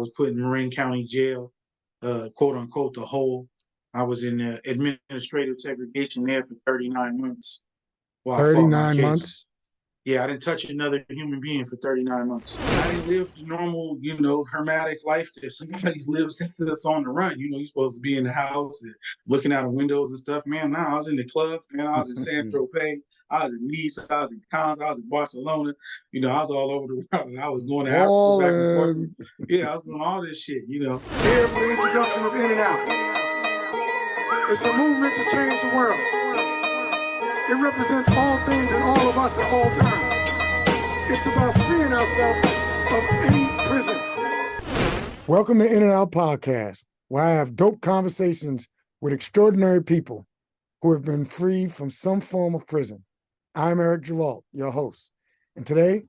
was put in Marin County Jail, quote unquote, the hole. I was in administrative segregation there for 39 months while I fought my 39 case. months? Yeah, I didn't touch another human being for 39 months. I didn't live the normal, hermetic life that somebody lives that's on the run. You're supposed to be in the house and looking out of windows and stuff. Man, I was in the club. Man, I was in San Tropez. I was in Nice. I was in Cannes. I was in Barcelona. I was all over the world. I was going to Africa back and forth. Yeah, I was doing all this shit, Here for the introduction of In and Out. It's a movement to change the world. It represents all things and all of us at all times. It's about freeing ourselves of any prison. Welcome to In and Out Podcast, where I have dope conversations with extraordinary people who have been freed from some form of prison. I'm Eric Geralt, your host. And today,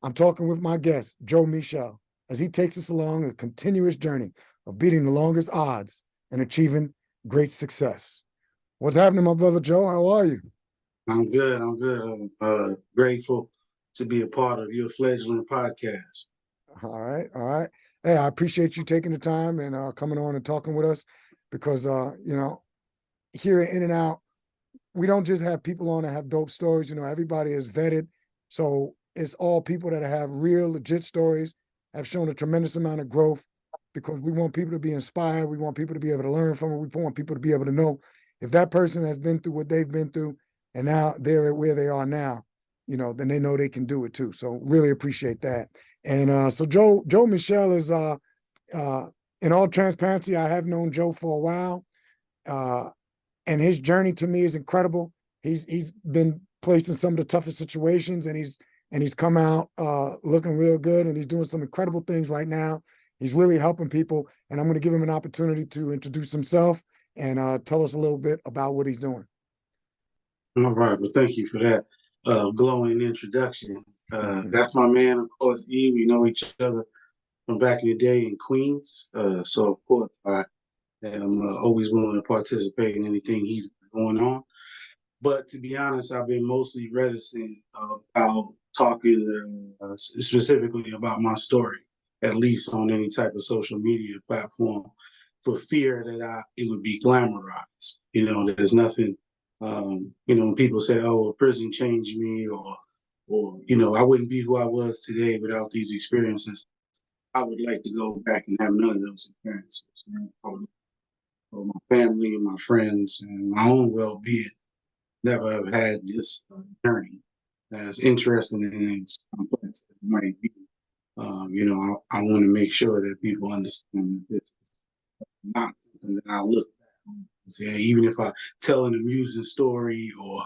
I'm talking with my guest, Michel, as he takes us along a continuous journey of beating the longest odds and achieving great success. What's happening, my brother Joe? How are you? I'm good. I'm grateful to be a part of your fledgling podcast. All right. Hey, I appreciate you taking the time and coming on and talking with us because, here at In and Out, we don't just have people on that have dope stories. Everybody is vetted. So it's all people that have real, legit stories, have shown a tremendous amount of growth because we want people to be inspired. We want people to be able to learn from it. We want people to be able to know if that person has been through what they've been through and now they're at where they are now, then they know they can do it too. So really appreciate that. And so Joe Michel is, in all transparency, I have known Joe for a while. And his journey to me is incredible. He's been placed in some of the toughest situations and he's come out looking real good and he's doing some incredible things right now. He's really helping people. And I'm going to give him an opportunity to introduce himself and tell us a little bit about what he's doing. All right. Well, thank you for that glowing introduction. That's my man, of course, E. We know each other from back in the day in Queens. So, of course, I am always willing to participate in anything he's going on. But to be honest, I've been mostly reticent about talking specifically about my story, at least on any type of social media platform, for fear that it would be glamorized. There's nothing. When people say, "Oh, prison changed me," or I wouldn't be who I was today without these experiences. I would like to go back and have none of those experiences. For my family, my friends, and my own well-being. Never have had this journey as interesting and as complex as it might be. I want to make sure that people understand that this is not something that I look back on. Even if I tell an amusing story or,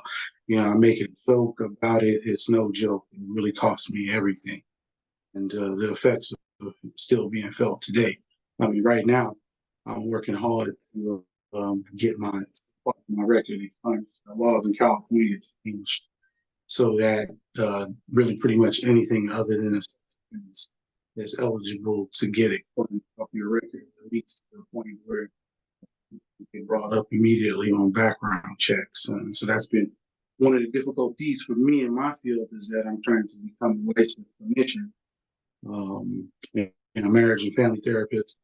I make a joke about it, it's no joke. It really costs me everything. And the effects of still being felt today. I mean, right now, I'm working hard to get my record expunged. The laws in California changed so that really pretty much anything other than a sentence is eligible to get it off your record, at least to the point where you get brought up immediately on background checks. So that's been one of the difficulties for me in my field is that I'm trying to become a licensed clinician, and a marriage and family therapist.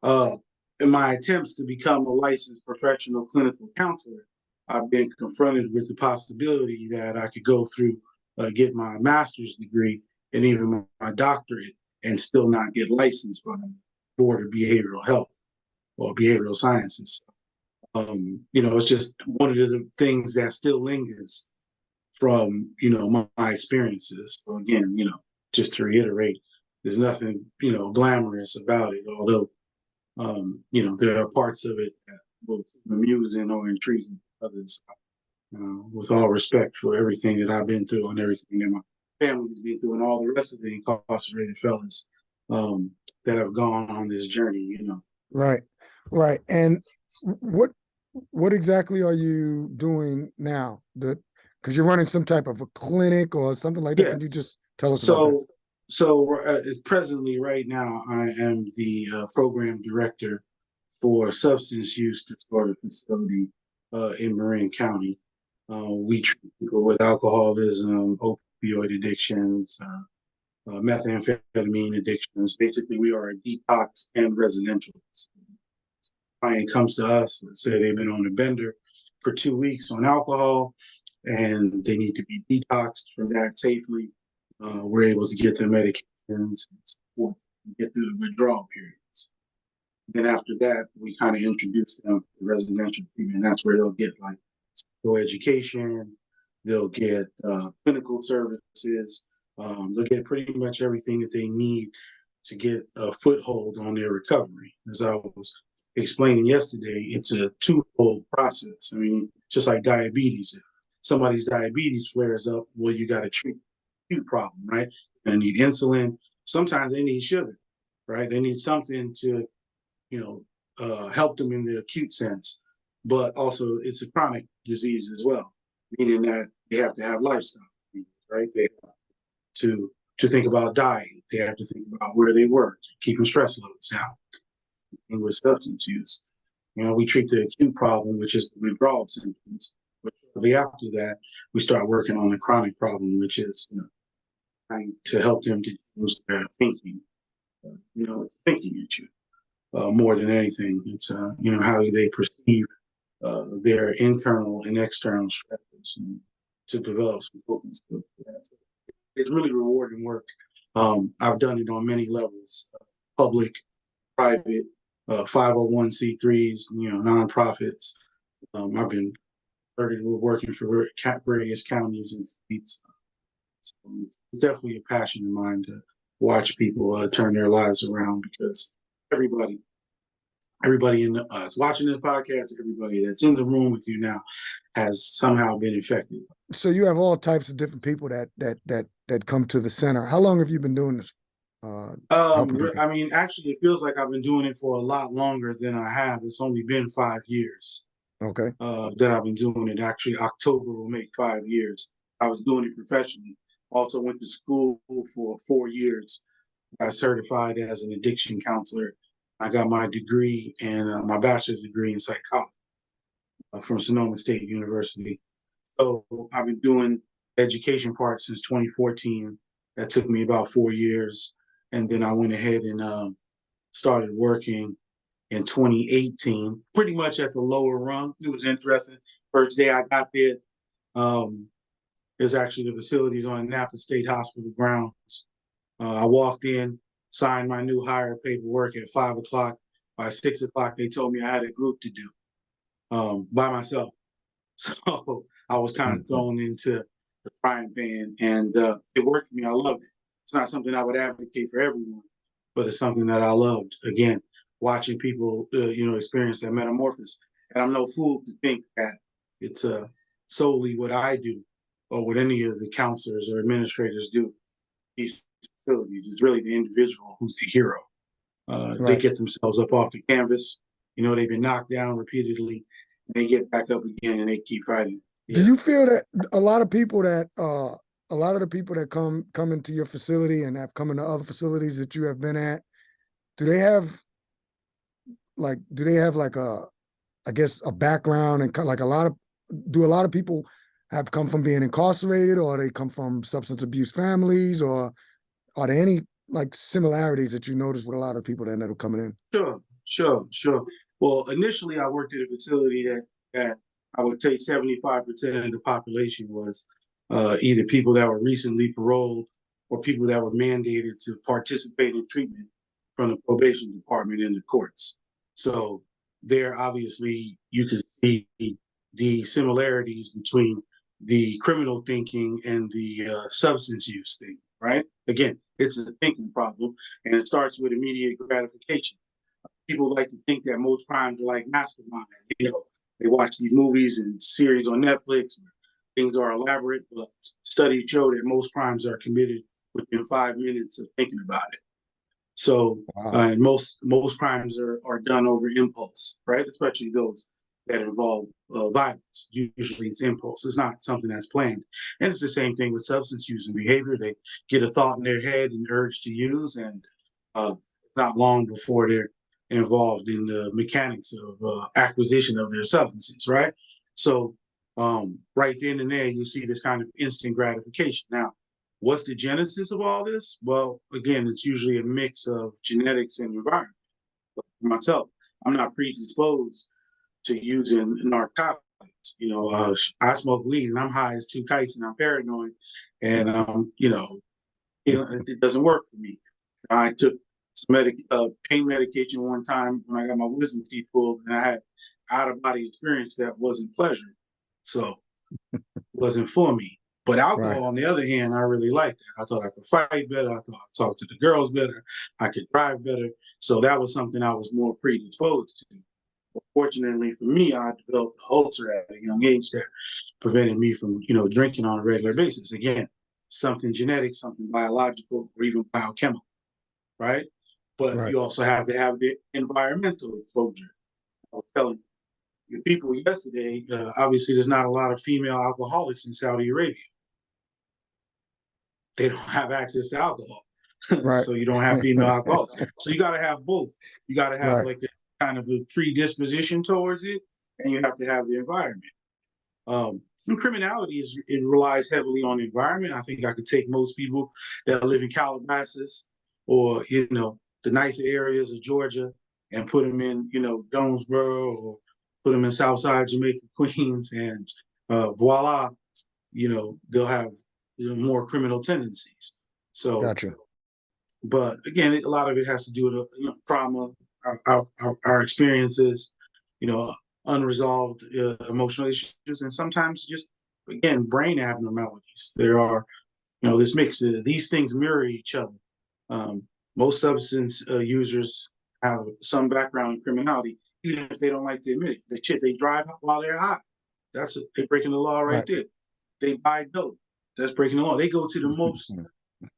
In my attempts to become a licensed professional clinical counselor, I've been confronted with the possibility that I could go through, get my master's degree and even my doctorate and still not get licensed by the Board of Behavioral Health or Behavioral Sciences. It's just one of the things that still lingers from, my experiences. So again, just to reiterate, there's nothing, glamorous about it, although, there are parts of it that both amusing or intriguing others. With all respect for everything that I've been through and everything that my family has been through and all the rest of the incarcerated fellas that have gone on this journey, Right. And what exactly are you doing now? Because you're running some type of a clinic or something like that. Yes. Can you just tell us about that? So presently, right now, I am the program director for substance use disorder facility in Marin County. We treat people with alcoholism, opioid addictions, methamphetamine addictions. Basically, we are a detox and residential. Client comes to us and say they've been on a bender for 2 weeks on alcohol, and they need to be detoxed from that safely. We're able to get their medications and support and get through the withdrawal periods. Then after that, we kind of introduce them to residential treatment. That's where they'll get like school education, they'll get clinical services, they'll get pretty much everything that they need to get a foothold on their recovery. As I was explaining yesterday, it's a twofold process. I mean, just like diabetes, if somebody's diabetes flares up, well, you got to treat the acute problem, right? They need insulin. Sometimes they need sugar, right? They need something to, help them in the acute sense. But also, it's a chronic disease as well, meaning that they have to have lifestyle, right? They have to think about diet. They have to think about where they work, keeping stress levels down. And with substance use, we treat the acute problem, which is the withdrawal symptoms. But shortly after that, we start working on the chronic problem, which is trying to help them to use their thinking, thinking at you more than anything. It's how they perceive their internal and external stressors and to develop some coping skills for that. So it's really rewarding work. I've done it on many levels: public, private, 501c3s, nonprofits. I've been working for various counties and states. So it's definitely a passion of mine to watch people turn their lives around, because everybody watching this podcast, everybody that's in the room with you now has somehow been affected. So you have all types of different people that come to the center. How long have you been doing this? I mean, actually, it feels like I've been doing it for a lot longer than I have. It's only been 5 years. Okay. That I've been doing it. Actually, October will make 5 years. I was doing it professionally. Also went to school for 4 years. Got certified as an addiction counselor. I got my degree and my bachelor's degree in psychology from Sonoma State University. So I've been doing education part since 2014. That took me about 4 years. And then I went ahead and started working in 2018, pretty much at the lower rung. It was interesting. First day I got there, there's actually the facilities on Napa State Hospital grounds. I walked in, signed my new hire paperwork at 5 o'clock. By 6 o'clock, they told me I had a group to do by myself. So I was kind of thrown into the frying pan, and it worked for me. I loved it. It's not something I would advocate for everyone, but it's something that I loved. Again, watching people, experience that metamorphosis. And I'm no fool to think that it's solely what I do or what any of the counselors or administrators do. These facilities, it's really the individual who's the hero. Right. They get themselves up off the canvas. They've been knocked down repeatedly. And they get back up again and they keep fighting. Yeah. Do you feel that a lot of people that a lot of the people that come into your facility and have come into other facilities that you have been at, do they have like a background and like do a lot of people have come from being incarcerated, or they come from substance abuse families, or are there any like similarities that you notice with a lot of people that end up coming in? Sure. Well, initially I worked at a facility that I would say 75% of the population was either people that were recently paroled or people that were mandated to participate in treatment from the probation department in the courts. So there, obviously, you could see the similarities between the criminal thinking and the substance use thing, right? Again, it's a thinking problem, and it starts with immediate gratification. People like to think that most crimes are like mastermind. They watch these movies and series on Netflix. Things are elaborate, but studies show that most crimes are committed within 5 minutes of thinking about it. So, and most crimes are done over impulse, right? Especially those that involve violence. Usually it's impulse. It's not something that's planned. And it's the same thing with substance use and behavior. They get a thought in their head and urge to use, and it's not long before they're involved in the mechanics of acquisition of their substances, right? So right then and there, you see this kind of instant gratification. Now, What's the genesis of all this? Well, again, it's usually a mix of genetics and environment. But for myself, I'm not predisposed to using narcotics. I smoke weed and I'm high as two kites and I'm paranoid, and it doesn't work for me. I took some pain medication one time when I got my wisdom teeth pulled, and I had out of body experience that wasn't pleasant, so it wasn't for me. But alcohol, Right. on the other hand, I really liked that. I thought I could fight better. I thought I could talk to the girls better. I could drive better. So that was something I was more predisposed to. But fortunately for me, I developed an ulcer at a young age that prevented me from, drinking on a regular basis. Again, something genetic, something biological, or even biochemical, right? But Right. you also have to have the environmental exposure. I was telling the people yesterday, obviously there's not a lot of female alcoholics in Saudi Arabia. They don't have access to alcohol. Right. So you don't have female alcoholics. So you got to have both. You got to have Right. like a kind of a predisposition towards it, and you have to have the environment. And criminality it relies heavily on the environment. I think I could take most people that live in Calabasas or the nicer areas of Georgia and put them in Jonesboro, or put them in Southside Jamaica, Queens, and voila, they'll have more criminal tendencies. So, Gotcha. but again, a lot of it has to do with trauma, our experiences, you know, unresolved emotional issues, and sometimes just again brain abnormalities. There are this mix. These things mirror each other. Most substance users have some background in criminality, even if they don't like to admit it. The shit they drive while they're high, they're breaking the law right Right. there. They buy dope, that's breaking the law. They go to the most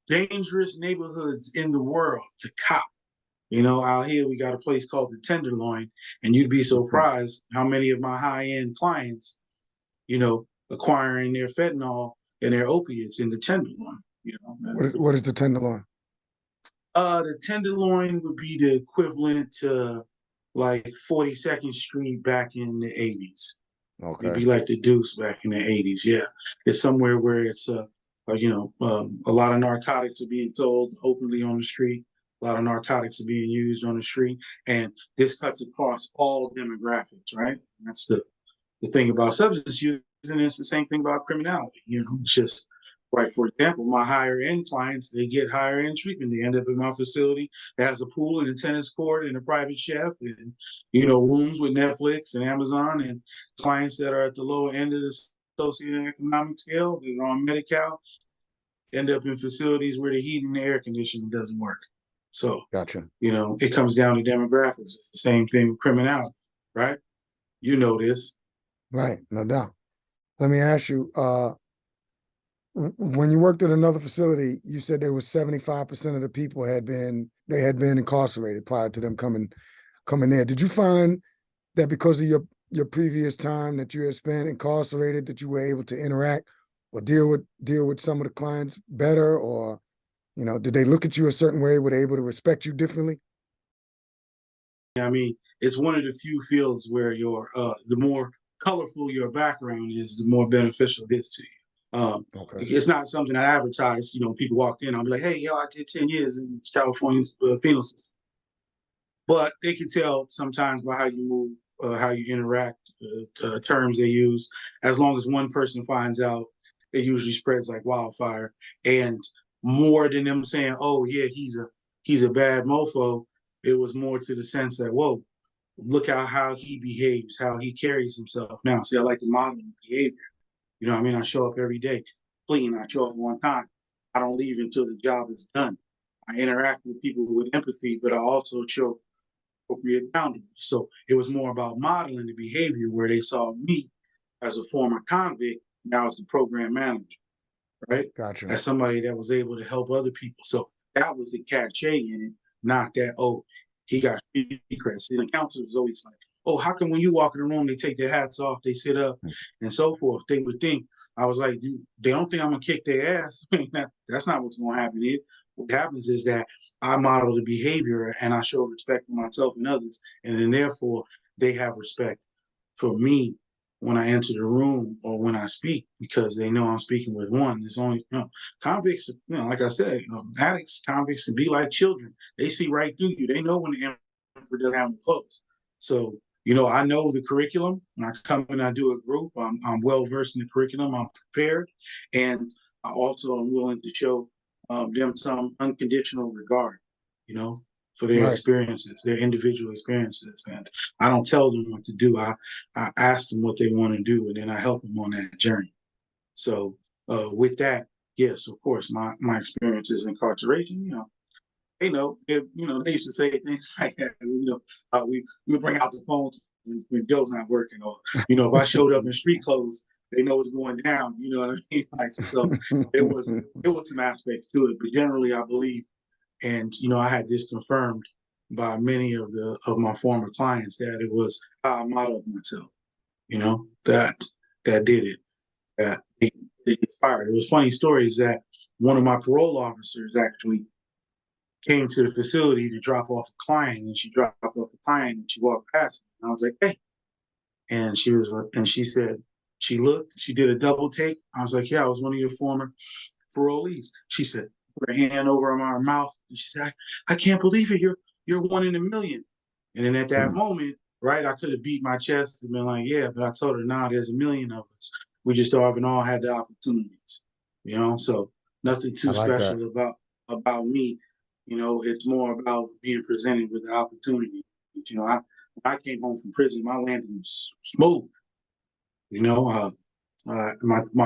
dangerous neighborhoods in the world to cop. Out here we got a place called the Tenderloin, and you'd be surprised how many of my high-end clients, acquiring their fentanyl and their opiates in the Tenderloin. What is the tenderloin? The Tenderloin would be the equivalent to like 42nd Street back in the 80s. It'd be Okay. like the Deuce back in the 80s. Yeah, it's somewhere where it's a lot of narcotics are being sold openly on the street. A lot of narcotics are being used on the street, and this cuts across all demographics, right? That's the thing about substance use, and it's the same thing about criminality. It's just right. For example, my higher end clients, they get higher end treatment. They end up in my facility that has a pool and a tennis court and a private chef, and rooms with Netflix and Amazon. And clients that are at the lower end of the socioeconomic scale, that are on Medi-Cal, end up in facilities where the heat and the air conditioning doesn't work. So, Gotcha. it comes down to demographics. It's the same thing with criminality, right? You know this. Right. No doubt. Let me ask you, when you worked at another facility, you said there was 75% of the people had been incarcerated prior to them coming there. Did you find that because of your previous time that you had spent incarcerated, that you were able to interact or deal with some of the clients better, or did they look at you a certain way? Were they able to respect you differently? I mean, it's one of the few fields where the more colorful your background is, the more beneficial it is to you. Okay. It's not something I advertise. People walked in, I'll be like, "Hey, yo, I did 10 years in California's penal system." But they can tell sometimes by how you move, how you interact, terms they use. As long as one person finds out, it usually spreads like wildfire. And more than them saying, "Oh yeah, he's a bad mofo," it was more to the sense that, "Whoa, look how he behaves, how he carries himself." Now, see, I like the modeling behavior. You know what I mean? I show up every day clean. I show up on time. I don't leave until the job is done. I interact with people with empathy, but I also show appropriate boundaries. So it was more about modeling the behavior where they saw me as a former convict, now as the program manager, right? Gotcha. As somebody that was able to help other people. So that was the cachet in it, not that, oh, he got street cred. And the counselor was always like, "Oh, how come when you walk in the room, they take their hats off, they sit up, and so forth?" They would think, I was like, "Dude, they don't think I'm gonna kick their ass." That's not what's gonna happen here. What happens is that I model the behavior and I show respect for myself and others, and then therefore they have respect for me when I enter the room or when I speak, because they know I'm speaking with one. There's only, convicts, like I said, addicts, convicts can be like children. They see right through you. They know when the emperor doesn't have clothes. So, I know the curriculum. When I come and I do a group, I'm well versed in the curriculum. I'm prepared, and I also am willing to show them some unconditional regard, for their Right. experiences, their individual experiences. And I don't tell them what to do. I ask them what they want to do, and then I help them on that journey. So with that, yes, of course, my experiences in incarceration, they used to say things like that. We bring out the phones when Joe's not working, or if I showed up in street clothes, they know it's going down. You know what I mean? Like, so it was some aspects to it, but generally, I believe, and I had this confirmed by many of my former clients, that it was how I modeled myself. That did it. That it fired. It was funny stories that one of my parole officers actually came to the facility to drop off a client, and she dropped off a client, and she walked past me, and I was like, "Hey," and she said, she looked, she did a double take. I was like, "Yeah, I was one of your former parolees." She said, put her hand over my mouth, and she said, I can't believe it. You're one in a million. And then at that moment, right, I could have beat my chest and been like, yeah, but I told her, nah, there's a million of us. We just haven't all had the opportunities, so nothing too I like that. special about me. It's more about being presented with the opportunity. When I came home from prison, my landing was smooth. My How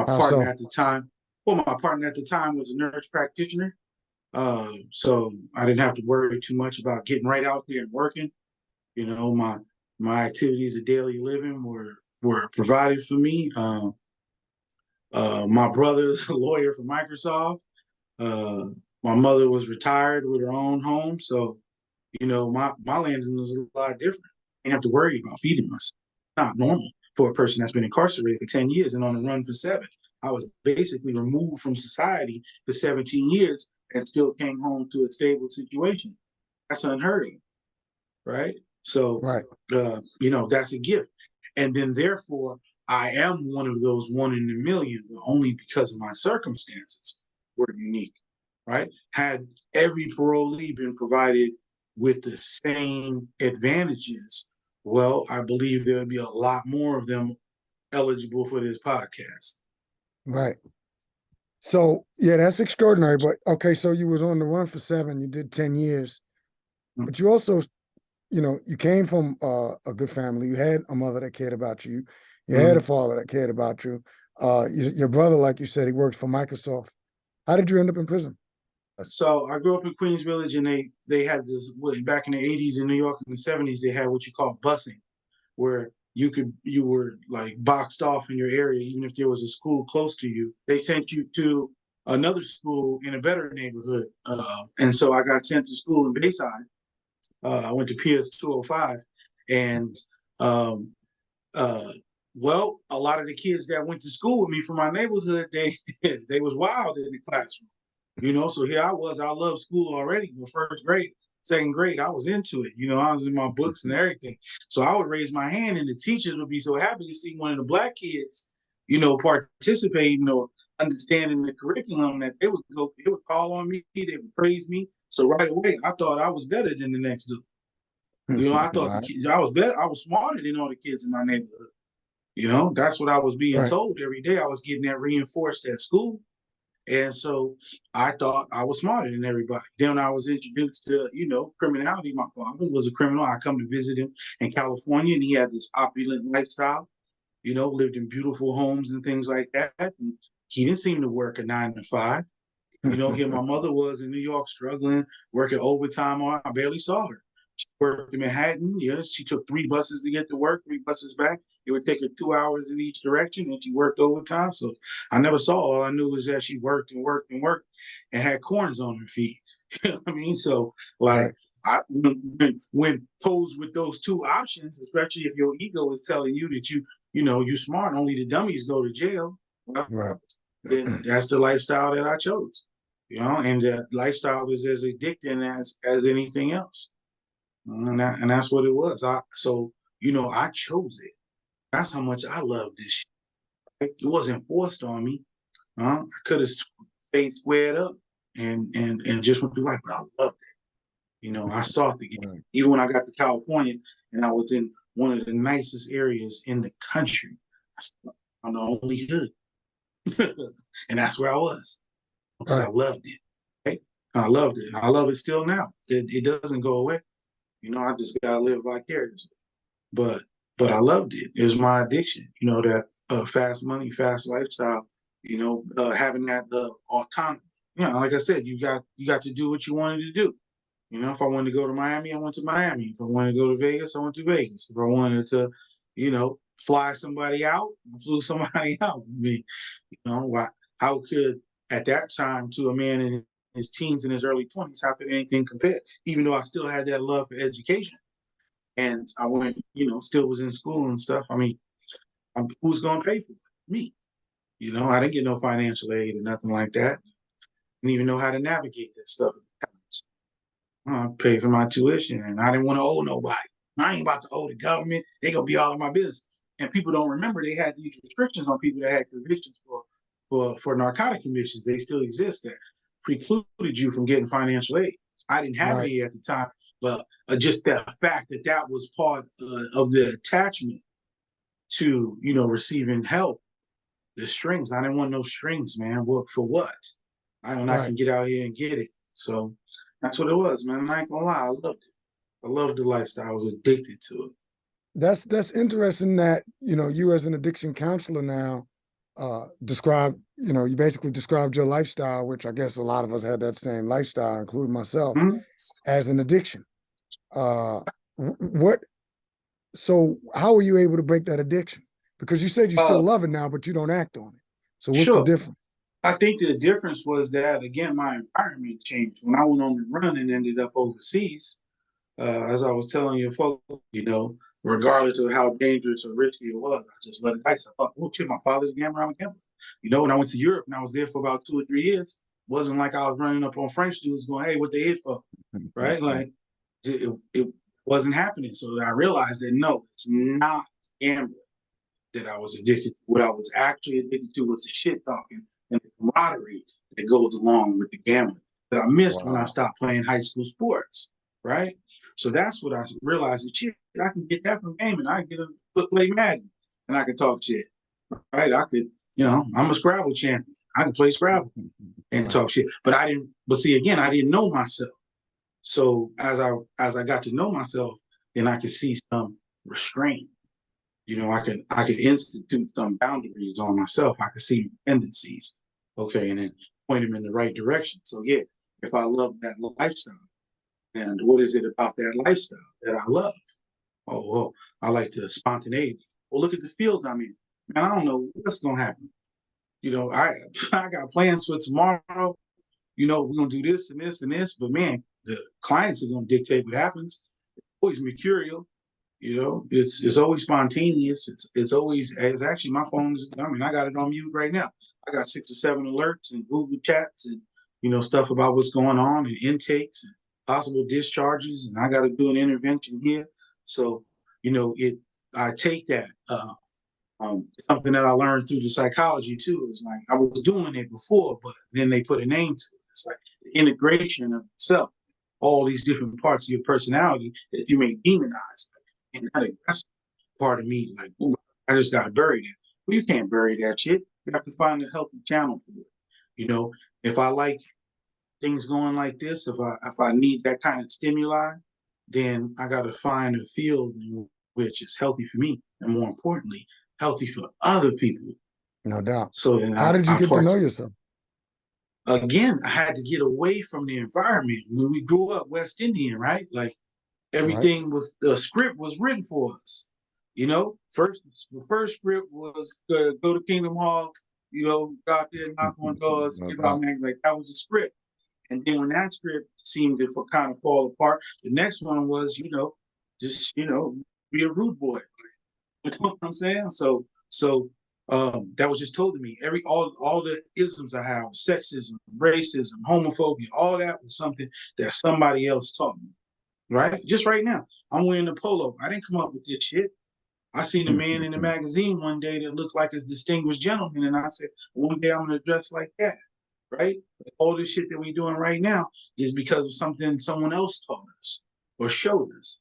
partner so? at the time, my partner at the time was a nurse practitioner. So I didn't have to worry too much about getting right out there and working. My activities of daily living were provided for me. My brother's a lawyer for Microsoft. My mother was retired with her own home. So, my landing was a lot different. I didn't have to worry about feeding myself. Not normal for a person that's been incarcerated for 10 years and on the run for 7. I was basically removed from society for 17 years and still came home to a stable situation. That's unheard of, right? So, Right. that's a gift. And then therefore, I am one of those one in a million, but only because of my circumstances were unique, right? Had every parolee been provided with the same advantages, well, I believe there would be a lot more of them eligible for this podcast. Right. So yeah, that's extraordinary. But okay, so you was on the run for 7, you did 10 years, but you also, you came from a good family. You had a mother that cared about you. You had a father that cared about you. Your brother, like you said, he worked for Microsoft. How did you end up in prison? So I grew up in Queens Village, and they had this back in the 80s in New York in the 70s. They had what you call busing, where you were like boxed off in your area, even if there was a school close to you. They sent you to another school in a better neighborhood, and so I got sent to school in Bayside. I went to PS 205, and well, a lot of the kids that went to school with me from my neighborhood, they was wild in the classroom. So here I was. I loved school already. But first grade, second grade, I was into it. I was in my books and everything. So I would raise my hand, and the teachers would be so happy to see one of the black kids, participating or understanding the curriculum, that they would call on me, they would praise me. So right away, I thought I was better than the next dude. I thought the kids, I was better. I was smarter than all the kids in my neighborhood. That's what I was being told every day. I was getting that reinforced at school. And so I thought I was smarter than everybody. Then I was introduced to, criminality. My father was a criminal. I come to visit him in California, and he had this opulent lifestyle, lived in beautiful homes and things like that. And he didn't seem to work a 9 to 5. Here my mother was in New York struggling, working overtime. I barely saw her. She worked in Manhattan. She took 3 buses to get to work, 3 buses back. It would take her 2 hours in each direction, and she worked overtime. So I never saw. All I knew was that she worked and worked and worked and had corns on her feet. You know what I mean? So like, when posed with those 2 options, especially if your ego is telling you that you're smart, only the dummies go to jail. Well, then that's the lifestyle that I chose. And the lifestyle is as addicting as anything else. And that's what it was. I chose it. That's how much I love this shit. It wasn't forced on me. I could have stayed squared up and just went through life, but I loved it. You know, I saw it again. Right. Even when I got to California and I was in one of the nicest areas in the country, I'm the only hood. And that's where I was because I Right. loved it. Right? I loved it. I love it still now. It doesn't go away. You know, I just gotta live vicariously. But but I loved it. It was my addiction. You know, that fast money, fast lifestyle. You know, having that autonomy. You know, like I said, you got to do what you wanted to do. You know, if I wanted to go to Miami, I went to Miami. If I wanted to go to Vegas, I went to Vegas. If I wanted to, you know, fly somebody out, I flew somebody out. I mean, you know, how could at that time to a man in his teens and his early 20s, how could anything compare? Even though I still had that love for education. And I went, you know, still was in school and stuff. I mean, who's going to pay for it? Me. You know, I didn't get no financial aid or nothing like that. Didn't even know how to navigate that stuff. I paid for my tuition, and I didn't want to owe nobody. I ain't about to owe the government. They gonna be all in my business. And people don't remember they had these restrictions on people that had convictions for narcotic convictions. They still exist that precluded you from getting financial aid. I didn't have Right. any at the time, but just the fact that that was part of the attachment to, you know, receiving help. The strings. I didn't want no strings, man. What for what? I don't. I Right. can get out here and get it. So that's what it was, man. I ain't gonna lie. I loved it. I loved the lifestyle. I was addicted to it. That's interesting that, you know, you as an addiction counselor now describe, you know, you basically described your lifestyle, which I guess a lot of us had that same lifestyle, including myself, Mhm. as an addiction. What so how were you able to break that addiction? Because you said you still Uh, love it now, but you don't act on it. So what's the sure. difference? I think the difference was that again, my environment changed when I went on the run and ended up overseas. As I was telling you folks, you know, regardless of how dangerous or risky it was, I just let it dice. I thought, oh shit, my father's a gambler, I'm a gambler. You know, when I went to Europe and I was there for about 2 or 3 years, wasn't like I was running up on French dudes going, hey, what they hit for? Right? Like it wasn't happening. So I realized that no, it's not gambling that I was addicted to. What I was actually addicted to was the shit talking and the camaraderie that goes along with the gambling that I missed when I Wow. stopped playing high school sports. Right. So that's what I realized that shit, I can get that from gaming. I can get a play Madden and I can talk shit. Right. I could, you know, I'm a Scrabble champion. I can play Scrabble and Right. talk shit. But I didn't, but see again, I didn't know myself. So as I got to know myself, then I could see some restraint. You know, I could institute some boundaries on myself. I could see tendencies, okay, and then point them in the right direction. So yeah, if I love that lifestyle, and what is it about that lifestyle that I love? Oh, well, I like the spontaneity. Well, look at the field I'm in. Man, I don't know what's gonna happen. You know, I I got plans for tomorrow. You know, we're gonna do this and this and this, but man, the clients are gonna dictate what happens. Always mercurial. You know, it's always spontaneous. It's always it's actually my phone is. I mean, I got it on mute right now. I got 6 or 7 alerts and Google chats and you know stuff about what's going on and intakes and possible discharges, and I got to do an intervention here. So you know, I take that. Something that I learned through the psychology too is like I was doing it before, but then they put a name to it. It's like the integration of self, all these different parts of your personality that you may demonize. And that's part of me, like, ooh, I just got to bury that. Well, you can't bury that shit. You have to find a healthy channel for it. You know, if I like things going like this, if I need that kind of stimuli, then I got to find a field in which is healthy for me, and more importantly, healthy for other people. No doubt. So then How did you I get to know part yourself? again. I had to get away from the environment. When we grew up West Indian, right? Like Right. everything was the script was written for us. You know, the first script was go to Kingdom Hall. You know, go out there, knock on doors, No give out doubt. man. Like that was the script. And then when that script seemed to kind of fall apart, the next one was, you know, just be a rude boy. You know what I'm saying? So that was just told to me. All the isms I have, sexism, racism, homophobia, all that was something that somebody else taught me. Right? Just right now, I'm wearing a polo. I didn't come up with this shit. I seen a man in the magazine one day that looked like a distinguished gentleman, and I said, one day I'm gonna dress like that, right? All this shit that we're doing right now is because of something someone else taught us or showed us.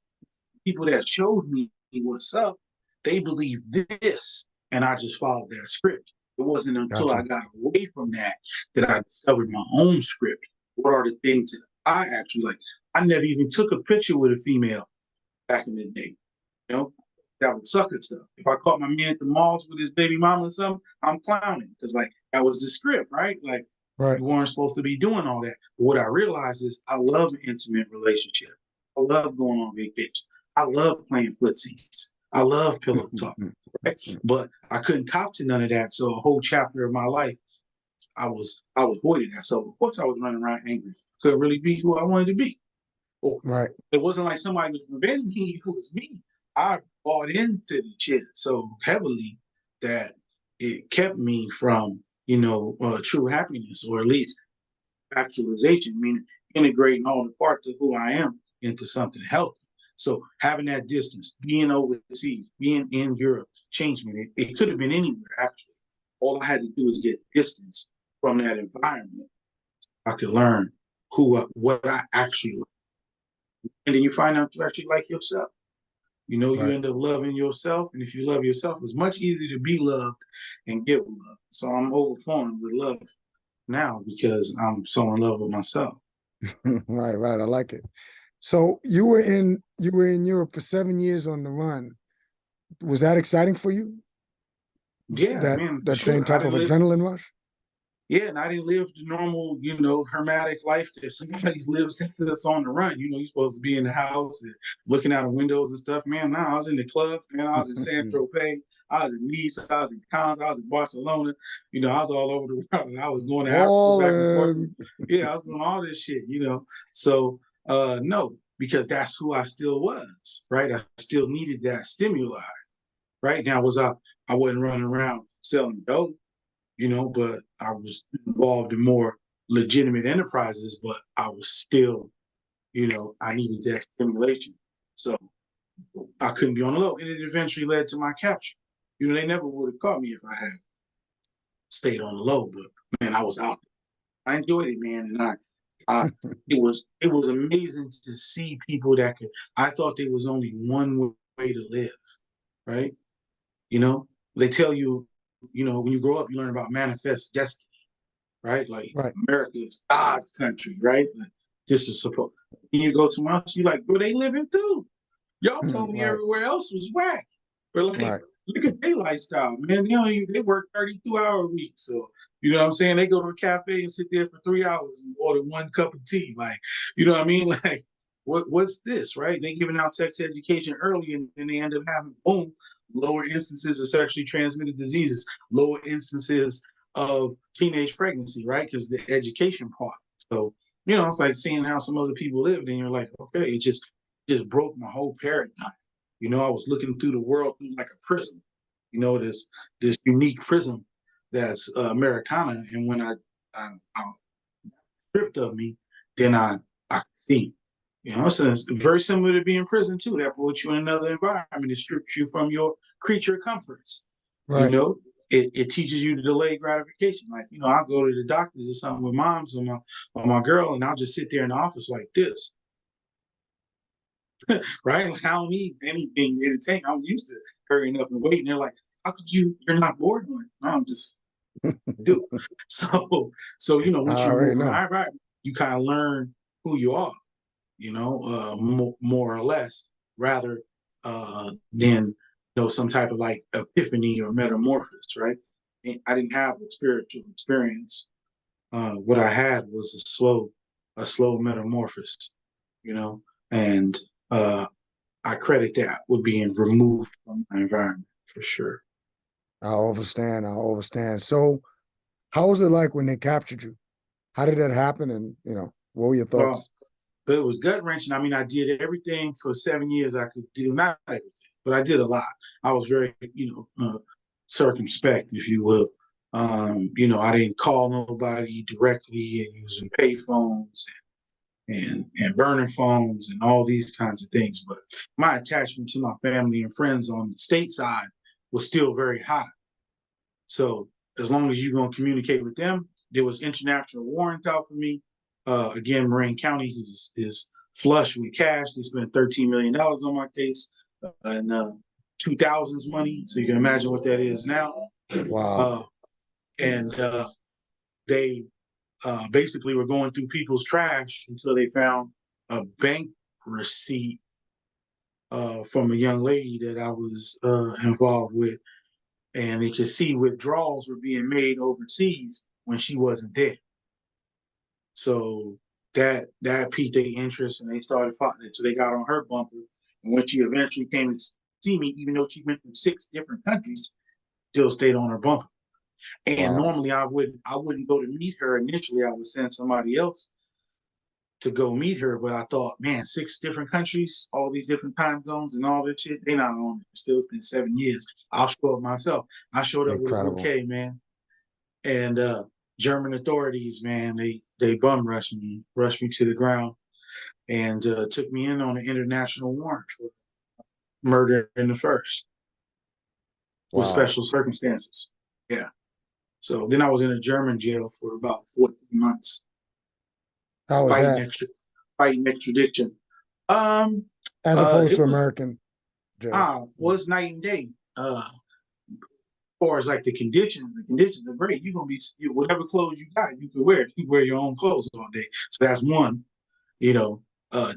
People that showed me what's up, they believed this, and I just followed that script. It wasn't until I got away from that that I discovered my own script. What are the things that I actually like? I never even took a picture with a female back in the day. You know, that was sucker stuff. If I caught my man at the malls with his baby mama or something, I'm clowning because like that was the script, right? Like you weren't supposed to be doing all that. But what I realized is I love an intimate relationship. I love going on vacation. I love playing footsies. I love pillow talk, right? But I couldn't cop to none of that. So a whole chapter of my life, I was voided that. So of course I was running around angry. Couldn't really be who I wanted to be. Right. It wasn't like somebody was preventing me. It was me. I bought into the shit so heavily that it kept me from, true happiness, or at least actualization, meaning integrating all the parts of who I am into something healthy. So having that distance, being overseas, being in Europe, changed me. It could have been anywhere, actually. All I had to do is get distance from that environment. I could learn what I actually like. And then you find out you actually like yourself. You end up loving yourself. And if you love yourself, it's much easier to be loved and give love. So I'm overflowing with love now because I'm so in love with myself. Right. I like it. So you were in Europe for 7 years on the run. Was that exciting for you? Yeah, that same type of adrenaline rush? Yeah, and I didn't live the normal, hermetic life that somebody lives that's on the run. You're supposed to be in the house and looking out of windows and stuff. Man, I was in the club. Man, I was in San Tropez. I was in Nice. I was in Cannes. I was in Barcelona. I was all over the world. I was going to Africa back and forth. Yeah, I was doing all this shit, So, no, because that's who I still was, right? I still needed that stimuli. Right now, I wasn't running around selling dope. But I was involved in more legitimate enterprises, but I was still, I needed that stimulation. So I couldn't be on the low. And it eventually led to my capture. They never would have caught me if I had stayed on the low, but man, I was out there. I enjoyed it, man. And it was amazing to see people I thought there was only one way to live, right? They tell you, when you grow up, you learn about manifest destiny, right? Like America is God's country, right? Like this is supposed. And you go to us, you're like, bro, they living too. Y'all told me everywhere else was whack. But look at their lifestyle, man. They work 32-hour weeks, so you know what I'm saying. They go to a cafe and sit there for 3 hours and order one cup of tea, like you know what I mean, like. What's this, right? They giving out sex education early, and they end up having boom. Lower instances of sexually transmitted diseases, lower instances of teenage pregnancy, right? Because the education part. So, it's like seeing how some other people lived, and you're like, okay, it just broke my whole paradigm. I was looking through the world through like a prism, this unique prism that's Americana. And when I stripped of me, then I see. So it's very similar to being in prison too. That puts you in another environment. It strips you from your creature comforts. Right. It teaches you to delay gratification. Like, I'll go to the doctors or something with moms or my girl, and I'll just sit there in the office like this. Right? Like, I don't need anything entertaining. I'm used to hurrying up and waiting. They're like, how could you're not bored? I'm like, no, I'm just do. So once you move from the you kind of learn who you are. More or less, rather than some type of like epiphany or metamorphosis, right? And I didn't have a spiritual experience. What I had was a slow metamorphosis, and I credit that with being removed from my environment for sure. I understand. So, how was it like when they captured you? How did that happen? And what were your thoughts? But it was gut wrenching. I mean, I did everything for 7 years I could do, not everything, but I did a lot. I was very, circumspect, if you will. I didn't call nobody directly and using payphones. and burning phones and all these kinds of things. But my attachment to my family and friends on the state side was still very high. So as long as you're going to communicate with them, there was international warrants out for me. Again, Marin County is flush with cash. They spent $13 million on my case and 2000s money. So you can imagine what that is now. Wow. And they basically were going through people's trash until they found a bank receipt from a young lady that I was involved with. And they could see withdrawals were being made overseas when she wasn't there. So that piqued their interest, and they started fighting. So they got on her bumper. And when she eventually came to see me, even though she went through 6 different countries, still stayed on her bumper. And normally I wouldn't go to meet her initially. I would send somebody else to go meet her. But I thought, man, 6 different countries, all these different time zones and all that shit, they not on it. Still, it's been 7 years. I'll show up myself. I showed up with a bouquet, man. And German authorities, man, they bum rushed me to the ground, and took me in on an international warrant for murder in the first with special circumstances. Yeah. So then I was in a German jail for about 14 months. How was that? Fighting extradition. As opposed to American jail. Was night and day. As far as like the conditions are great. You're gonna be whatever clothes you got, you can wear. You can wear your own clothes all day. So that's one,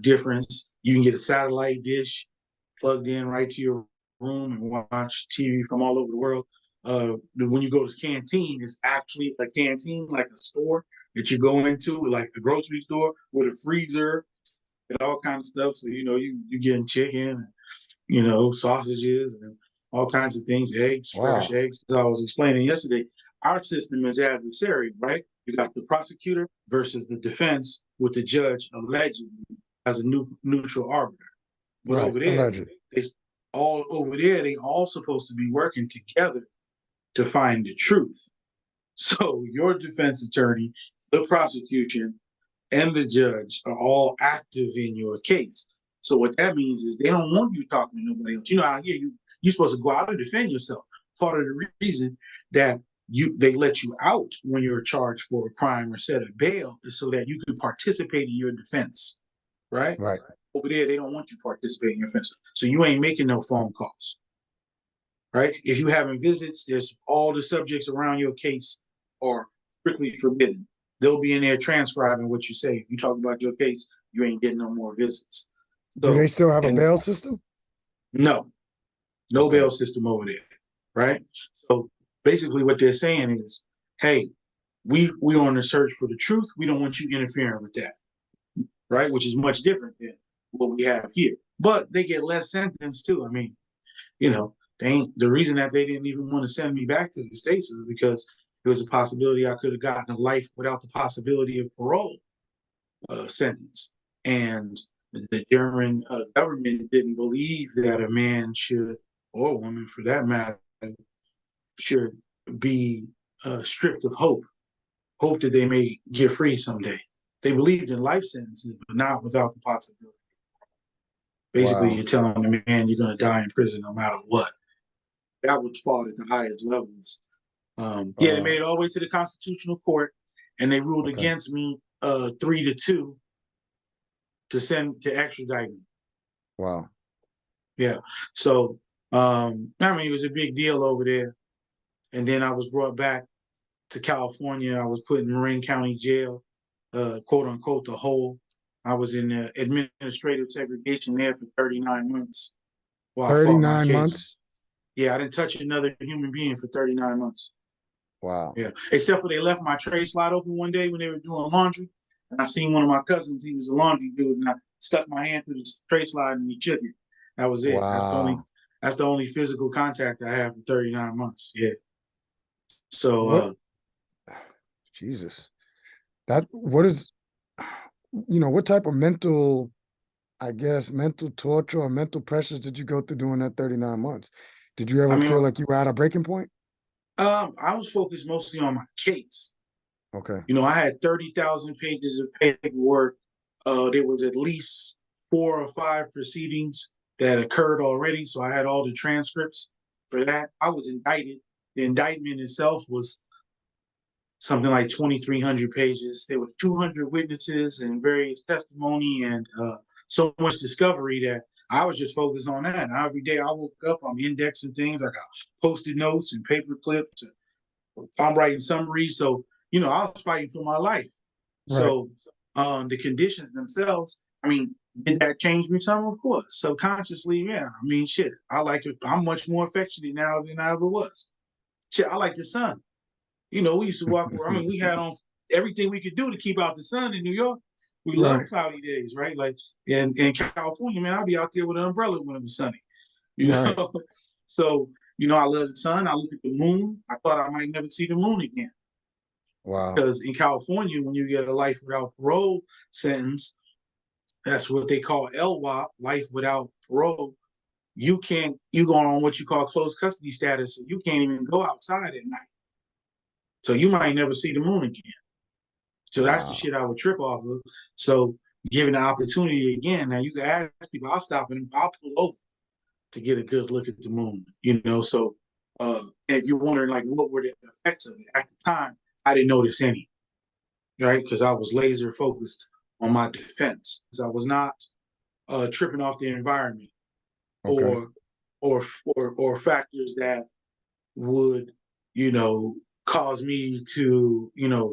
difference. You can get a satellite dish plugged in right to your room and watch TV from all over the world. When you go to the canteen, it's actually a canteen, like a store that you go into, like a grocery store with a freezer and all kinds of stuff. So you getting chicken, sausages and all kinds of things, eggs, fresh eggs. As I was explaining yesterday, our system is adversarial, right? You got the prosecutor versus the defense, with the judge allegedly as a neutral arbiter. But over there, they all supposed to be working together to find the truth. So your defense attorney, the prosecution, and the judge are all active in your case. So what that means is they don't want you talking to nobody else. Out here, you're supposed to go out and defend yourself. Part of the reason that they let you out when you're charged for a crime or set a bail is so that you can participate in your defense, right? Right. Over there, they don't want you participating in your defense. So you ain't making no phone calls, right? If you having visits, there's all the subjects around your case are strictly forbidden. They'll be in there transcribing what you say. If you talk about your case, you ain't getting no more visits. So, do they still have a bail system? No bail system over there, right? So basically what they're saying is, hey, we on the search for the truth. We don't want you interfering with that, right? Which is much different than what we have here. But they get less sentence too. I mean, the reason that they didn't even want to send me back to the States is because there was a possibility I could have gotten a life without the possibility of parole sentence. And the German government didn't believe that a man should, or a woman for that matter, should be stripped of hope that they may get free someday. They believed in life sentences, but not without the possibility. Basically, you're telling the man you're going to die in prison no matter what. That was fought at the highest levels. They made it all the way to the Constitutional Court, and they ruled against me 3-2 to extradite me. Wow. Yeah. So, it was a big deal over there. And then I was brought back to California. I was put in Marin County Jail, quote unquote, the hole. I was in administrative segregation there for 39 months. 39 months? Yeah, I didn't touch another human being for 39 months. Wow. Yeah. Except for they left my tray slide open one day when they were doing laundry. And I seen one of my cousins, he was a laundry dude, and I stuck my hand through the tray slide and he took it. That was it. Wow. That's the only physical contact I had for 39 months. Yeah. So Jesus. What type of mental torture or mental pressures did you go through during that 39 months? Did you ever feel like you were at a breaking point? I was focused mostly on my case. Okay. I had 30,000 pages of paperwork There was at least 4 or 5 proceedings that occurred already, so I had all the transcripts for that. I was indicted. The indictment itself was something like 2,300 pages. There were 200 witnesses and various testimony and so much discovery that I was just focused on that. And every day I woke up, I'm indexing things. I got Post-it notes and paper clips. And I'm writing summaries. So, I was fighting for my life. Right. So the conditions themselves, I mean, did that change me some? Of course. Subconsciously, yeah. I mean, shit, I like it. I'm much more affectionate now than I ever was. Shit, I like the sun. We used to walk around. I mean, we had on everything we could do to keep out the sun in New York. We love Right. cloudy days, right? Like in California, man, I'd be out there with an umbrella when it was sunny. Right. So, I love the sun. I look at the moon. I thought I might never see the moon again. Wow. Because in California, when you get a life without parole sentence, that's what they call LWOP, life without parole. You go on what you call closed custody status, and you can't even go outside at night. So you might never see the moon again. So that's the shit I would trip off of. So given the opportunity again, now you can ask people, I'll stop and I'll pull over to get a good look at the moon, So if you're wondering like what were the effects of it at the time, I didn't notice any, right? Because I was laser focused on my defense. Because I was not tripping off the environment Okay. or factors that would, cause me to,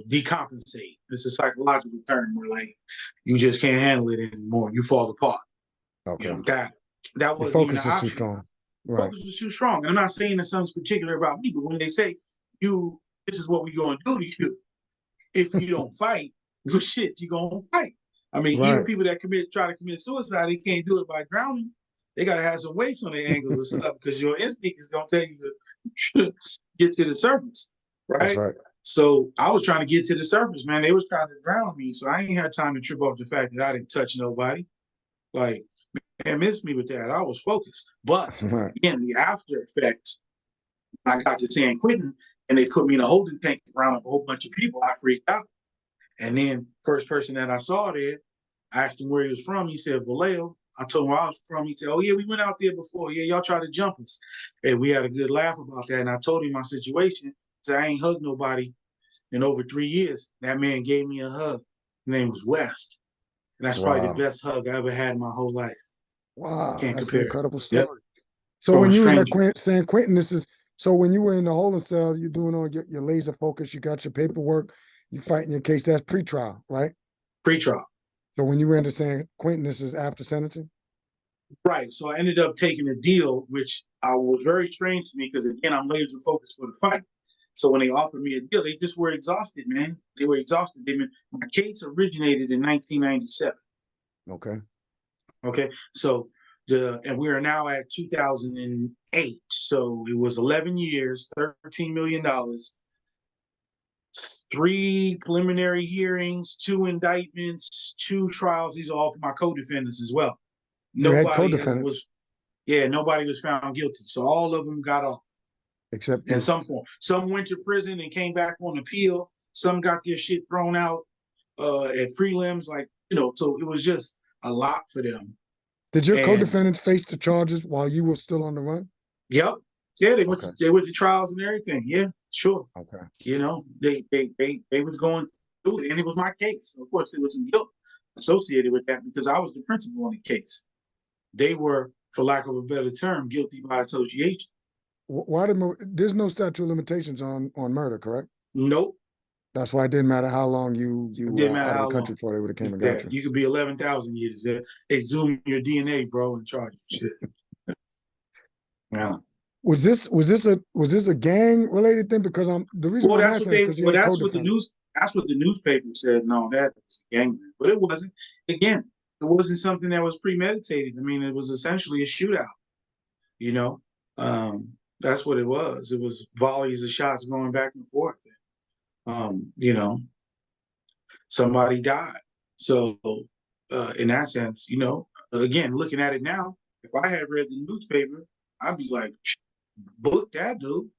decompensate. It's a psychological term where like you just can't handle it anymore. You fall apart. Okay. That wasn't even focus an is option. too strong. Right. Focus was too strong. And I'm not saying that something's particular about me, but when they say this is what we're going to do to you, if you don't fight, well, shit, you're going to fight. I mean, even people that try to commit suicide, they can't do it by drowning. They got to have some weights on their ankles and stuff because your instinct is going to tell you to get to the surface, right? That's right. So I was trying to get to the surface, man. They was trying to drown me, so I ain't had time to trip off the fact that I didn't touch nobody. Like, man, miss me with that. I was focused. But, again, the after effects, I got to San Quentin, and they put me in a holding tank around a whole bunch of people. I freaked out. And then first person that I saw there, I asked him where he was from. He said, Vallejo. I told him where I was from. He said, oh, yeah, we went out there before. Yeah, y'all tried to jump us. And we had a good laugh about that. And I told him my situation. I said, I ain't hugged nobody in over 3 years. That man gave me a hug. His name was West. And that's probably the best hug I ever had in my whole life. Wow. Can't That's compare. an incredible story. Yep. So From when a you was at stranger. San Quentin, so when you were in the holding cell, you're doing all your laser focus, you got your paperwork, you fighting your case, that's pre-trial, right? Pre-trial. So when you were into San Quentin, this is after sentencing? Right. So I ended up taking a deal, which was very strange to me because, again, I'm laser focused for the fight. So when they offered me a deal, they just were exhausted, man. They were exhausted. My case originated in 1997. Okay. Okay. So and we are now at 2008. So it was 11 years, $13 million, 3 preliminary hearings, 2 indictments, 2 trials. These are all for my co-defendants as well. You had Nobody co-defendants? nobody was found guilty. So all of them got off. Except you. In some form. Some went to prison and came back on appeal. Some got their shit thrown out at prelims. Like, so it was just a lot for them. Did your co-defendants face the charges while you were still on the run? Yep. Yeah, they went to trials and everything. Yeah, sure. Okay. They was going through it, and it was my case. Of course, there was some guilt associated with that because I was the principal on the case. They were, for lack of a better term, guilty by association. Why there's no statute of limitations on murder, correct? Nope. That's why it didn't matter how long you were out of the country before they would have came and got you. You could be 11,000 years. They exhume your DNA, bro, and charge you shit. Yeah. Was this a gang related thing? Because the reason why I'm asking is because you had co-defendants. That's what the newspaper said. No, that was gang, but it wasn't. Again, it wasn't something that was premeditated. I mean, it was essentially a shootout. That's what it was. It was volleys of shots going back and forth. Somebody died. So in that sense, again, looking at it now, if I had read the newspaper, I'd be like, book that dude.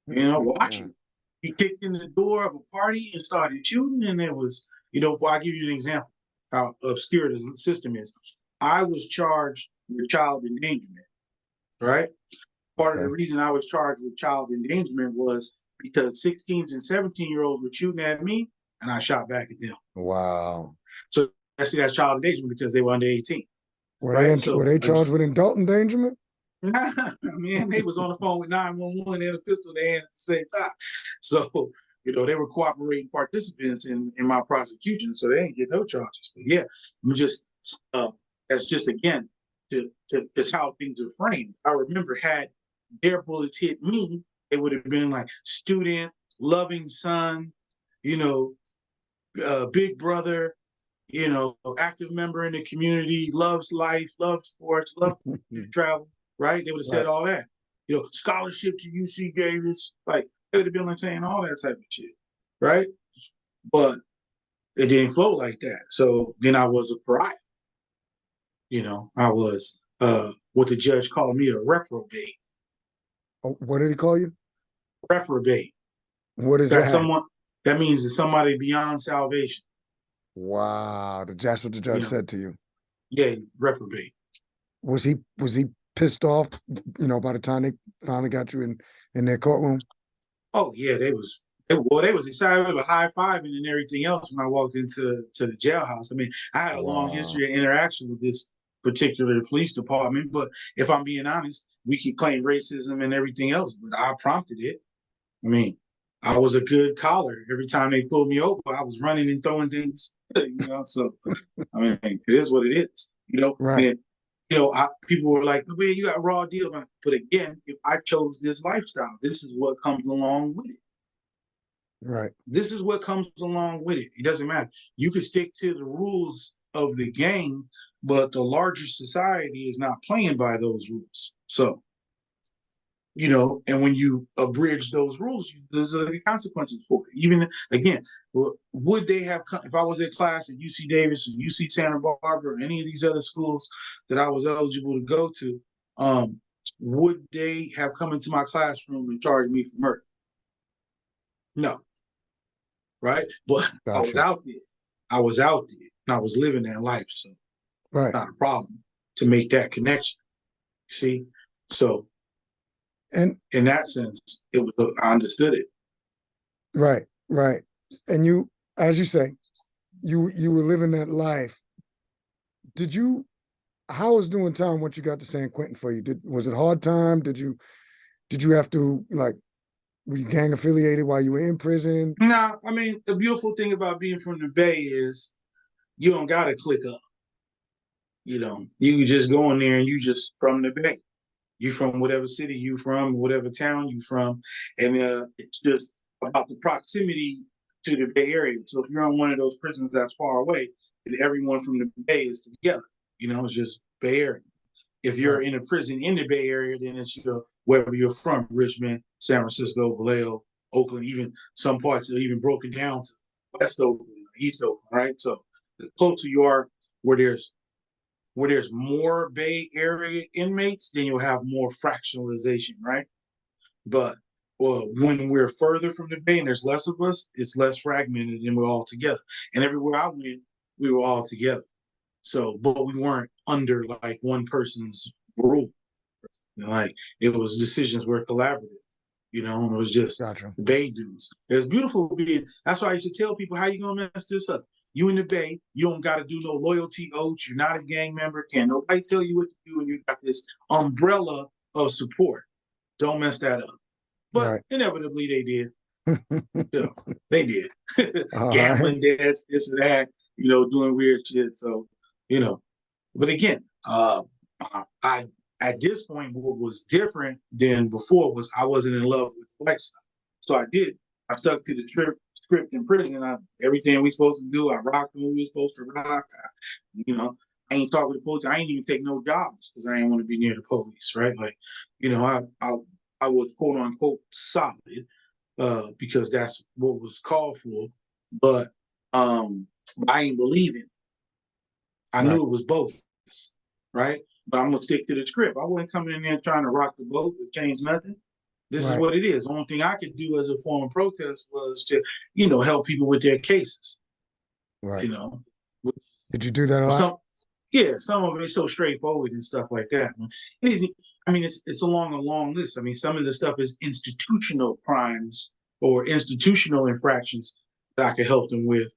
Watch him. He kicked in the door of a party and started shooting, and it was, I'll give you an example. how obscure the system is. I was charged with child endangerment, right? Part of the reason I was charged with child endangerment was because 16s and 17-year-olds were shooting at me, and I shot back at them. Wow. So that's child endangerment because they were under 18. Were right? were they charged with adult endangerment? Man, they was on the phone with 911 and a pistol in their hand at the same time. So, they were cooperating participants in my prosecution, so they didn't get no charges. But yeah, I'm just that's just again to is how things are framed. I remember had their bullets hit me, it would have been like student, loving son, big brother, active member in the community, loves life, loves sports, loves travel, right? They would have said all that. Scholarship to UC Davis, like they would have been like saying all that type of shit, right? But it didn't flow like that. So then I was a pariah. I was what the judge called me a reprobate. Oh, what did he call you? Reprobate. What is that? That means that somebody beyond salvation. Wow, that's what the judge said to you. Yeah, reprobate. Was he pissed off, by the time they finally got you in their courtroom? Oh yeah, they was excited. They were high-fiving and everything else when I walked into the jailhouse. I mean, I had a long history of interaction with this particular police department, but if I'm being honest, we can claim racism and everything else, but I prompted it. I mean, I was a good caller. Every time they pulled me over, I was running and throwing things, so I mean, it is what it is, Right. And, people were like, man, you got a raw deal. But again, if I chose this lifestyle, this is what comes along with it. Right. This is what comes along with it. It doesn't matter. You can stick to the rules of the game, but the larger society is not playing by those rules. So, and when you abridge those rules, there's consequences for it. Even, again, would they have come, if I was in class at UC Davis or UC Santa Barbara or any of these other schools that I was eligible to go to, would they have come into my classroom and charged me for murder? No. Right? But gotcha. I was out there. And I was living that life. So it's not a problem to make that connection. See? So and in that sense, I understood it. Right. And you, as you say, you were living that life. How was doing time once you got to San Quentin for you? Was it hard time? Did you have to, were you gang affiliated while you were in prison? No, I mean, the beautiful thing about being from the Bay is you don't got to click up. You can just go in there and you just from the Bay. You from whatever city you from, whatever town you from. And it's just about the proximity to the Bay Area. So if you're on one of those prisons that's far away, then everyone from the Bay is together. It's just Bay Area. If you're in a prison in the Bay Area, then it's wherever you're from, Richmond, San Francisco, Vallejo, Oakland, even some parts are even broken down to West Oakland, East Oakland, right? So the closer you are where there's more Bay Area inmates, then you'll have more fractionalization, right? But when we're further from the Bay and there's less of us, it's less fragmented and we're all together. And everywhere I went, we were all together. So, but we weren't under like one person's rule. It was decisions were collaborative, and it was just the Bay dudes. It was beautiful being. That's why I used to tell people, how you gonna mess this up? You in the Bay, you don't got to do no loyalty oaths. You're not a gang member. Can't nobody tell you what to do, and you got this umbrella of support. Don't mess that up. But inevitably they did. They did. Gambling debts, this and that, doing weird shit. So, but again, I at this point, what was different than before was I wasn't in love with the lifestyle. So I stuck to the script in prison. Everything we supposed to do, I rocked when we were supposed to rock. I ain't talk with the police. I ain't even take no jobs because I didn't want to be near the police, right? I was quote unquote solid because that's what was called for. But I ain't believing. I knew it was bogus, right? But I'm gonna stick to the script. I wasn't coming in there trying to rock the boat or change nothing. This is what it is. The only thing I could do as a form of protest was to, help people with their cases. Right. Which Did you do that a lot? Some of it is so straightforward and stuff like that. I mean, it's along a long list. I mean, some of the stuff is institutional crimes or institutional infractions that I could help them with,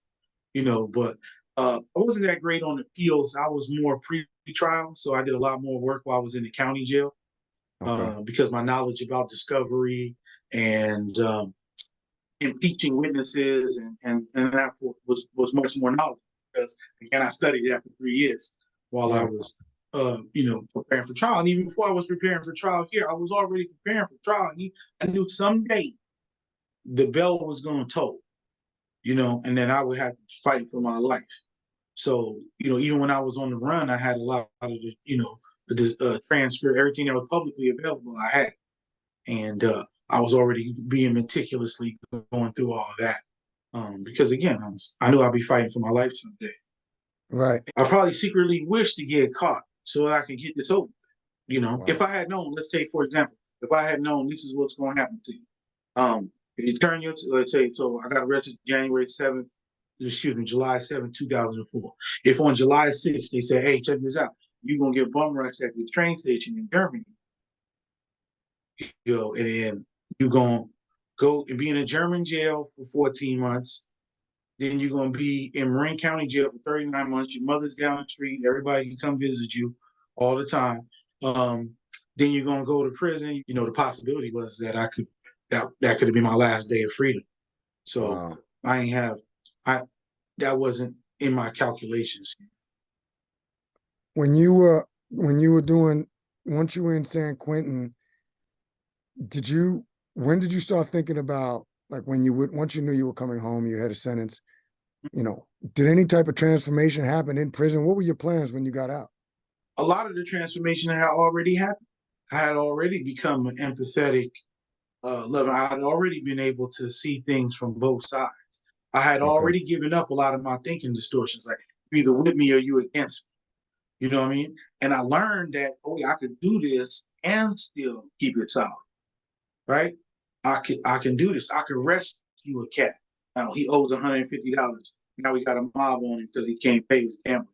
but I wasn't that great on appeals. I was more pre-trial, so I did a lot more work while I was in the county jail because my knowledge about discovery and impeaching witnesses and that was much more knowledgeable because, again, I studied that for 3 years while I was, preparing for trial. And even before I was preparing for trial here, I was already preparing for trial. I knew someday the bell was going to toll, and then I would have to fight for my life. So, even when I was on the run, I had a lot of the transcript, everything that was publicly available, I had. And I was already being meticulously going through all of that. Because, again, I knew I'd be fighting for my life someday. Right. I probably secretly wished to get caught so that I could get this over. Wow. If I had known, let's take, for example, if I had known this is what's going to happen to you. If you turn let's say, so I got arrested July 7th, 2004. If on July 6th they say, hey, check this out, you're going to get bum rushed at the train station in Germany, and then you're going to go and be in a German jail for 14 months. Then you're going to be in Marin County Jail for 39 months. Your mother's down the street. Everybody can come visit you all the time. Then you're going to go to prison. The possibility was that that could have been my last day of freedom. So that wasn't in my calculations. When you were doing, once you were in San Quentin, when did you start thinking about, like, once you knew you were coming home, you had a sentence, did any type of transformation happen in prison? What were your plans when you got out? A lot of the transformation had already happened. I had already become an empathetic lover. I had already been able to see things from both sides. I had already given up a lot of my thinking distortions, like you either with me or you against me. You know what I mean? And I learned that, I could do this and still keep it solid, right? I can do this. I can rescue a cat. Now he owes $150. Now we got a mob on him because he can't pay his gambling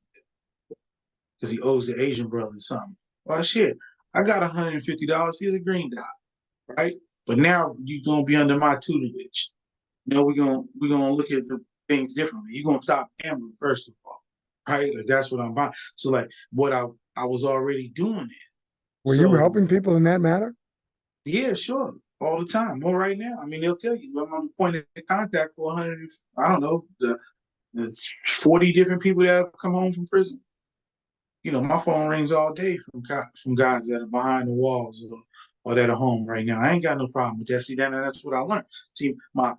because he owes the Asian brother something. Well, shit, I got $150. He's a green dot, right? But now you're gonna be under my tutelage. We're gonna look at the things differently. You're gonna stop gambling first of all, right? Like that's what I'm buying. So like what I was already doing it. Were you helping people in that matter? Yeah, sure, all the time. Well, right now, I mean, they'll tell you I'm on the point of contact for 100. I don't know, the 40 different people that have come home from prison. My phone rings all day from guys that are behind the walls or that are home right now. I ain't got no problem with that. See, that's what I learned. See, by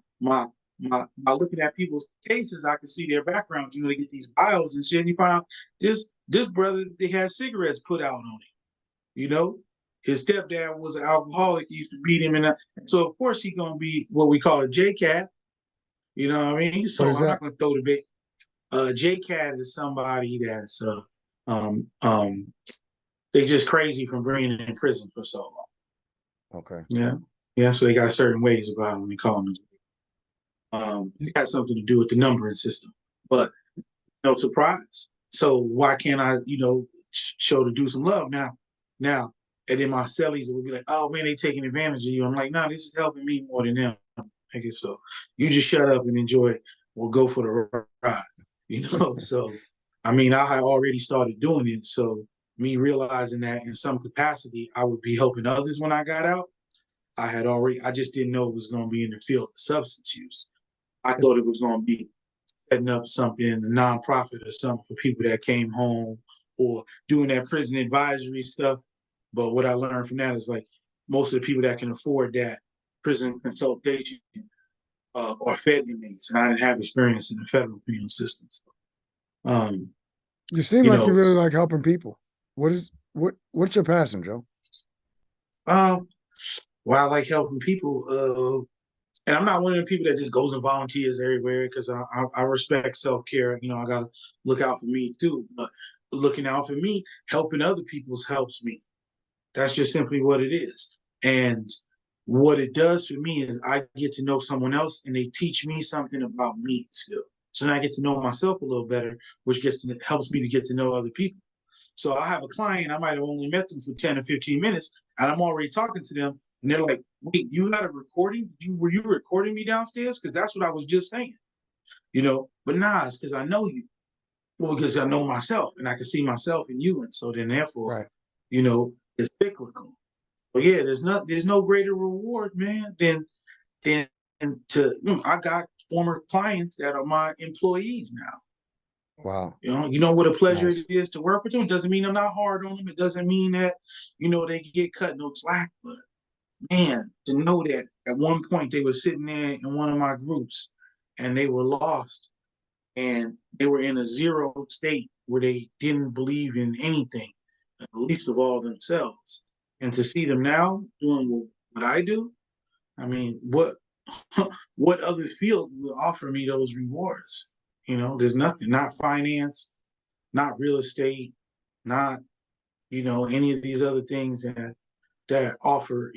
looking at people's cases, I can see their backgrounds. They get these bios and shit. And you find this brother, they had cigarettes put out on him. His stepdad was an alcoholic. He used to beat him, and so of course he's gonna be what we call a JCAT. You know what I mean? So I'm not gonna throw the big. JCAT is somebody that's they just crazy from being in prison for so long. Okay. Yeah. So they got certain ways about them when they call them. It has something to do with the numbering system, but no surprise. So why can't I, show to do some love now? And then my cellies will be like, oh man, they taking advantage of you. I'm like, no, this is helping me more than them. I guess so. You just shut up and enjoy it. We'll go for the ride. So. I mean, I had already started doing it. So me realizing that in some capacity, I would be helping others when I got out. I just didn't know it was going to be in the field of substance use. I thought it was going to be setting up something, a nonprofit or something for people that came home or doing that prison advisory stuff. But what I learned from that is like most of the people that can afford that prison consultation are fed inmates. And I didn't have experience in the federal penal system. So. You seem like you really like helping people. What's your passion, Joe? Well, I like helping people, and I'm not one of the people that just goes and volunteers everywhere because I respect self-care. I gotta look out for me too. But looking out for me, helping other people helps me. That's just simply what it is. And what it does for me is I get to know someone else, and they teach me something about me still. So now I get to know myself a little better, which helps me to get to know other people. So I have a client, I might have only met them for 10 or 15 minutes, and I'm already talking to them, and they're like, wait, you had a recording? Were you recording me downstairs? Because that's what I was just saying. But nah, it's because I know you. Well, because I know myself, and I can see myself in you, and so then therefore, Right. it's cyclical. But yeah, there's no greater reward, man, than I got former clients that are my employees now. Wow. You know what a pleasure Nice. it is to work with them. It doesn't mean I'm not hard on them. It doesn't mean that, they get cut no slack. But man, to know that at one point they were sitting there in one of my groups and they were lost and they were in a zero state where they didn't believe in anything, least of all themselves. And to see them now doing what I do, I mean, what other field will offer me those rewards? There's nothing, not finance, not real estate, not, any of these other things that offer,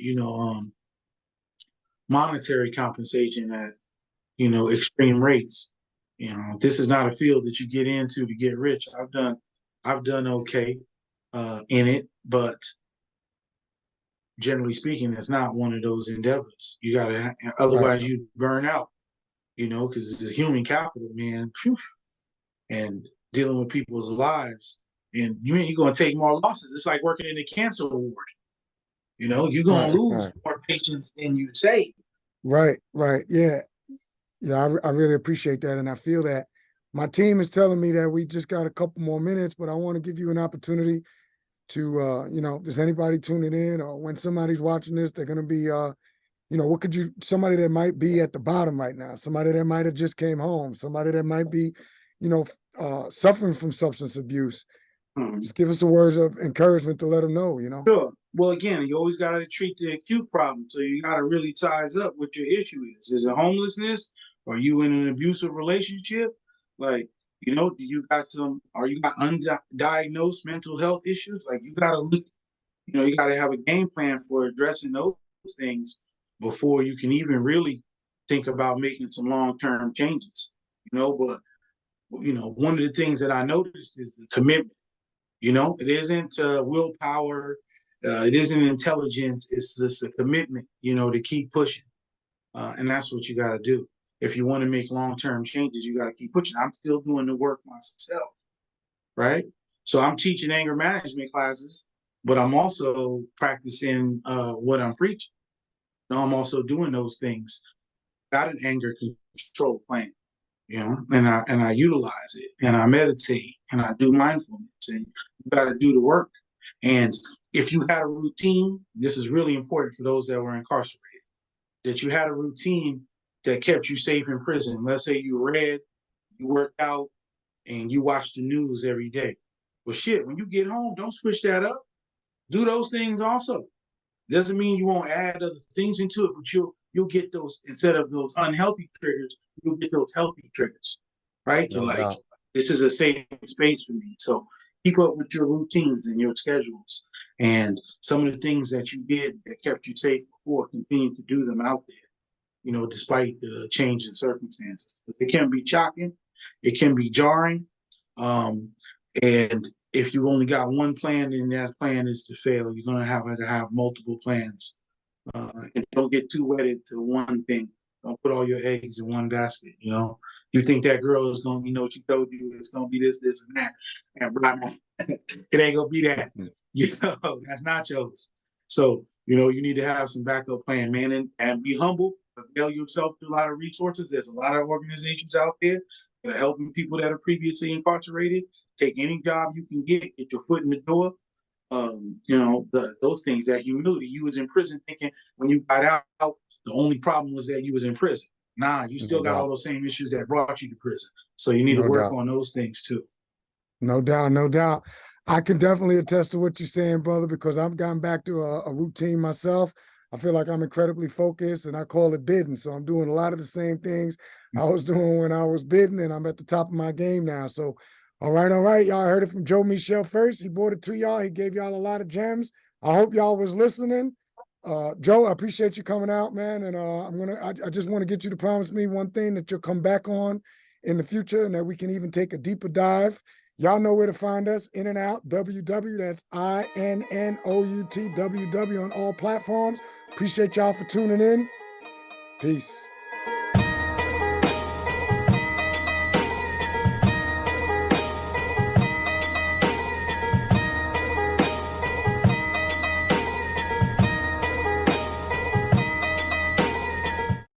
monetary compensation at, extreme rates. This is not a field that you get into to get rich. I've done okay in it, but generally speaking, it's not one of those endeavors. You gotta, otherwise Right. you burn out, because it's a human capital, man. Whew. And dealing with people's lives. And you're going to take more losses. It's like working in a cancer ward. You're going to lose more patients than you save. Right. Yeah. Yeah. I really appreciate that. And I feel that my team is telling me that we just got a couple more minutes, but I want to give you an opportunity to, does anybody tuning in or when somebody's watching this, they're going to be, somebody that might be at the bottom right now, somebody that might have just came home, somebody that might be, suffering from substance abuse. Just give us the words of encouragement to let them know, Sure. Well, again, you always got to treat the acute problem. So you got to really size up what your issue is. Is it homelessness? Are you in an abusive relationship? Like, do you got undiagnosed mental health issues? Like you got to look, you got to have a game plan for addressing those things before you can even really think about making some long-term changes, but one of the things that I noticed is the commitment. It isn't willpower, it isn't intelligence. It's just a commitment, to keep pushing, and that's what you got to do. If you want to make long-term changes, you got to keep pushing. I'm still doing the work myself, right? So I'm teaching anger management classes, but I'm also practicing what I'm preaching. I'm also doing those things. Got an anger control plan. And I utilize it and I meditate and I do mindfulness and you got to do the work. And if you had a routine, this is really important for those that were incarcerated, that you had a routine that kept you safe in prison. Let's say you read, you worked out, and you watch the news every day. Well, shit, when you get home, don't switch that up. Do those things also. Doesn't mean you won't add other things into it, but you'll get those, instead of those unhealthy triggers, you'll get those healthy triggers, right? No doubt. This is a safe space for me. So keep up with your routines and your schedules. And some of the things that you did that kept you safe before, continue to do them out there, despite the change in circumstances. It can be shocking. It can be jarring. And if you only got one plan and that plan is to fail, you're going to have multiple plans. And don't get too wedded to one thing. Don't put all your eggs in one basket. You think that girl is going to, she told you it's going to be this, and that, and blah, blah. It ain't going to be that. That's not yours. So, you need to have some backup plan, man, and be humble. Avail yourself to a lot of resources. There's a lot of organizations out there that are helping people that are previously incarcerated. Take any job you can get your foot in the door. Those things, that humility. You was in prison thinking when you got out, the only problem was that you was in prison. Nah, you still got all those same issues that brought you to prison. So you need to work on those things too. No doubt. I can definitely attest to what you're saying, brother, because I've gotten back to a routine myself. I feel like I'm incredibly focused and I call it bidding. So I'm doing a lot of the same things I was doing when I was bidding, and I'm at the top of my game now. So all right. Y'all heard it from Joe Michel first. He brought it to y'all. He gave y'all a lot of gems. I hope y'all was listening. Joe, I appreciate you coming out, man. And I just want to get you to promise me one thing, that you'll come back on in the future and that we can even take a deeper dive. Y'all know where to find us, In and Out, WW, that's INNOUT, WW on all platforms. Appreciate y'all for tuning in. Peace.